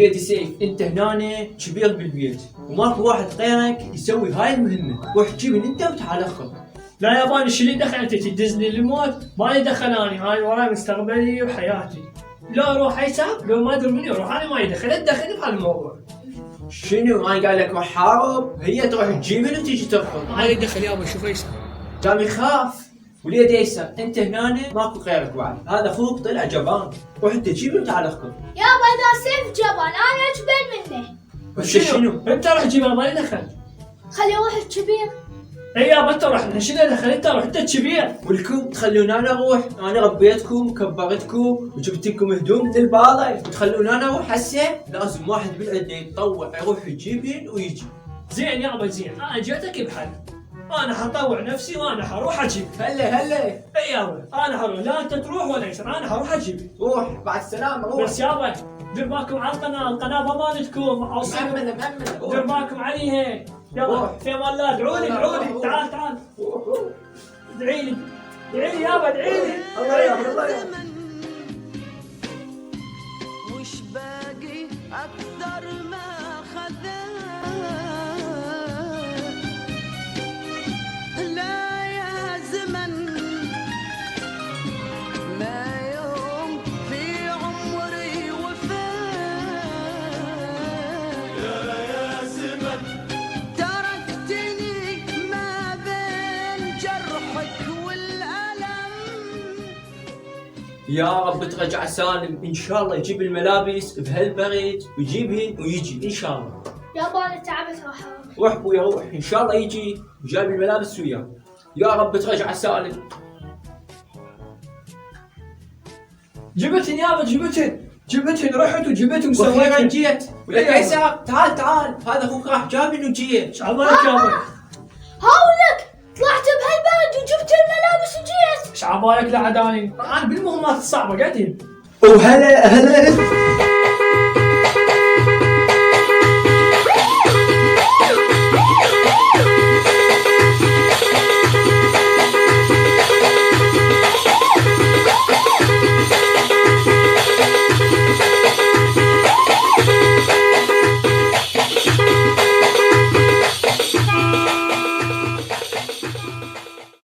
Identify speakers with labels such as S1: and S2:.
S1: بيدي سيف، انت هنا كبير بالبيت وماكو واحد غيرك يسوي هاي المهمه، روح جيبني انت وتعال اخذ.
S2: لا يابا ايش اللي دخل انت تدزني الموت؟ مالي دخل اني، هاي وراي مستقبلي وحياتي. لا روح حساب، لو ما ادري مني روح، انا ما يدخل، تدخلني بهالموضوع.
S1: شنو انا قايل لك روح حارب؟ هي تروح تجيبني وتجي ترفض.
S2: ما يدخل يابا، شوف ايش
S1: قام يخاف واليد ييسر، انت هنا ماكو غيرك بعد، هذا اخوك طلع جبان، روح انت جيبني وتعال اخذ.
S3: يابا اذا سيف جبان انا اجبن منه.
S1: شنو؟
S2: انت روح جيبها، مالي دخل.
S3: خلي يروح الكبير.
S2: اي يابا انت روح، شنو دخل انت؟ روح انت الكبير.
S1: ولكم تخلون انا اروح؟ انا ربيتكم وكبرتكم وجبت لكم هدوم من البالة وتخلون انا اروح هسه؟ لازم واحد بالعدة يتطوع يروح يجيبهن ويجي.
S2: زين يابا زين، انا جيتك بحل، انا حطوع نفسي وانا حروح اجيب.
S1: هلا
S2: اي يابا انا حروح، لا انت تروح ولا يصير، انا حروح اجيب.
S1: روح بعد السلامة روح.
S2: بس يابا دير بالكم على القناة ضمانتكم،
S1: مأمنة
S2: دير بالكم عليها. يلا في امان الله، ادعوا لي تعال ادعي لي يابا ادعي لي.
S1: الله يا
S4: وش باقي اكثر ما خذا، لا يا زمن ما يوم في عمري وفا، يا زمن تركتني ما بين جرحك والألم.
S1: يا رب ترجع سالم ان شاء الله، يجيب الملابس بهالبرد ويجيبهن ويجي ان شاء الله.
S3: يابا انا تعبت راح اروح.
S1: روح بويا روح، ان شاء الله يجي وجايب الملابس وياه. يا رب ترجع سالم.
S2: جبتن يابا جبتن رحت وجبتن
S1: واخيرا
S2: وسويتن.
S1: جيت ولك يسار، تعال هذا اخوك راح جابني وجيت.
S2: ايش عبالك يابا؟
S3: هاولك طلعت بهالبلد وجبت الملابس وجيت.
S2: ايش عبالك لا عداني؟ انا بالمهمات الصعبه قاعدين.
S1: وهلا